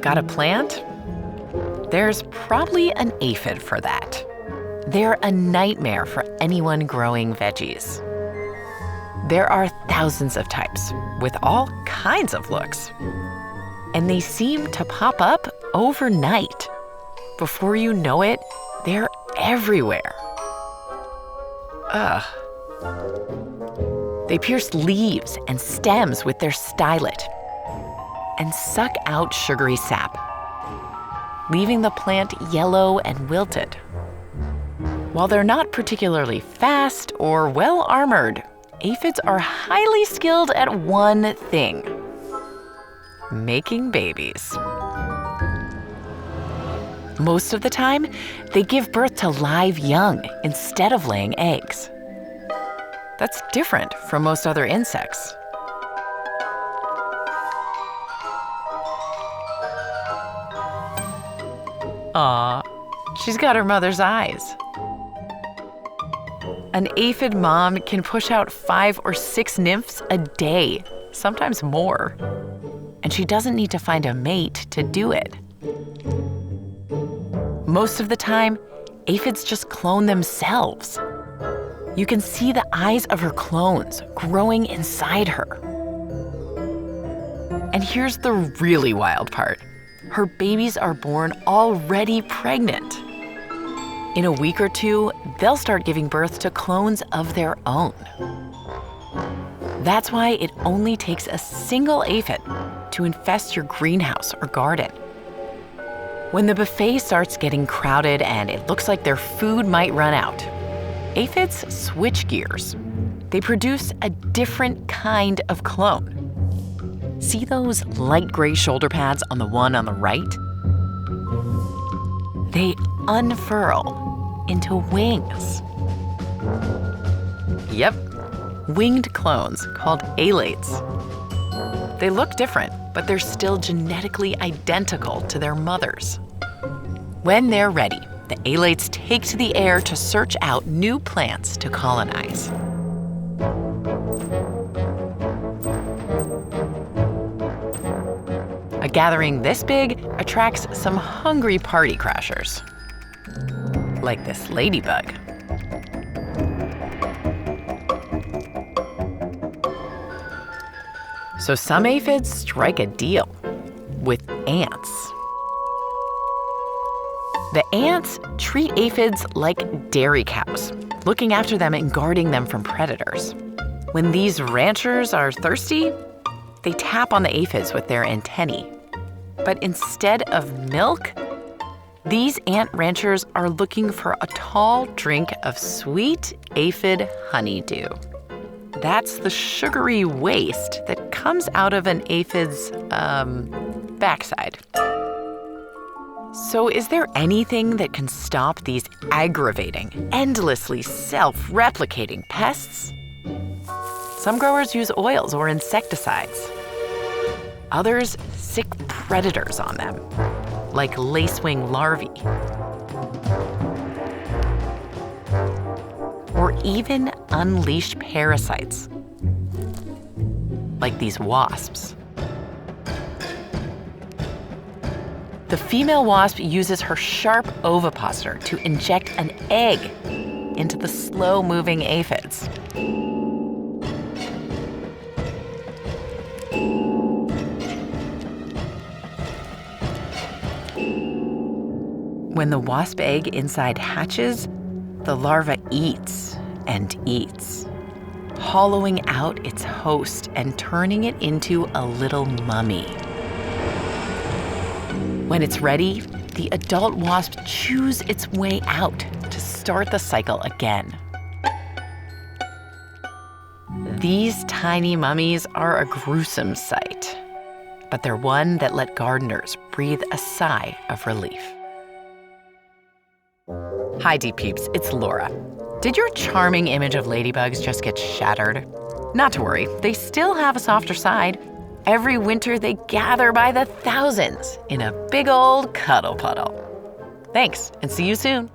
Got a plant? There's probably an aphid for that. They're a nightmare for anyone growing veggies. There are thousands of types with all kinds of looks. And they seem to pop up overnight. Before you know it, they're everywhere. Ugh. They pierce leaves and stems with their stylet and suck out sugary sap, leaving the plant yellow and wilted. While they're not particularly fast or well-armored, aphids are highly skilled at one thing: making babies. Most of the time, they give birth to live young instead of laying eggs. That's different from most other insects. Aw, she's got her mother's eyes. An aphid mom can push out 5 or 6 nymphs a day, sometimes more. And she doesn't need to find a mate to do it. Most of the time, aphids just clone themselves. You can see the eyes of her clones growing inside her. And here's the really wild part. Her babies are born already pregnant. In a week or two, they'll start giving birth to clones of their own. That's why it only takes a single aphid to infest your greenhouse or garden. When the buffet starts getting crowded and it looks like their food might run out, aphids switch gears. They produce a different kind of clone. See those light gray shoulder pads on the one on the right? They unfurl into wings. Yep, winged clones called alates. They look different, but they're still genetically identical to their mothers. When they're ready, the alates take to the air to search out new plants to colonize. A gathering this big attracts some hungry party crashers, like this ladybug. So some aphids strike a deal with ants. The ants treat aphids like dairy cows, looking after them and guarding them from predators. When these ranchers are thirsty, they tap on the aphids with their antennae. But instead of milk, these ant ranchers are looking for a tall drink of sweet aphid honeydew. That's the sugary waste that comes out of an aphid's, backside. So is there anything that can stop these aggravating, endlessly self-replicating pests? Some growers use oils or insecticides. Others sick predators on them, like lacewing larvae. Or even unleashed parasites, like these wasps. The female wasp uses her sharp ovipositor to inject an egg into the slow-moving aphids. When the wasp egg inside hatches, the larva eats and eats, hollowing out its host and turning it into a little mummy. When it's ready, the adult wasp chews its way out to start the cycle again. These tiny mummies are a gruesome sight, but they're one that let gardeners breathe a sigh of relief. Hi, Deep Peeps, it's Laura. Did your charming image of ladybugs just get shattered? Not to worry, they still have a softer side. Every winter, they gather by the thousands in a big old cuddle puddle. Thanks, and see you soon.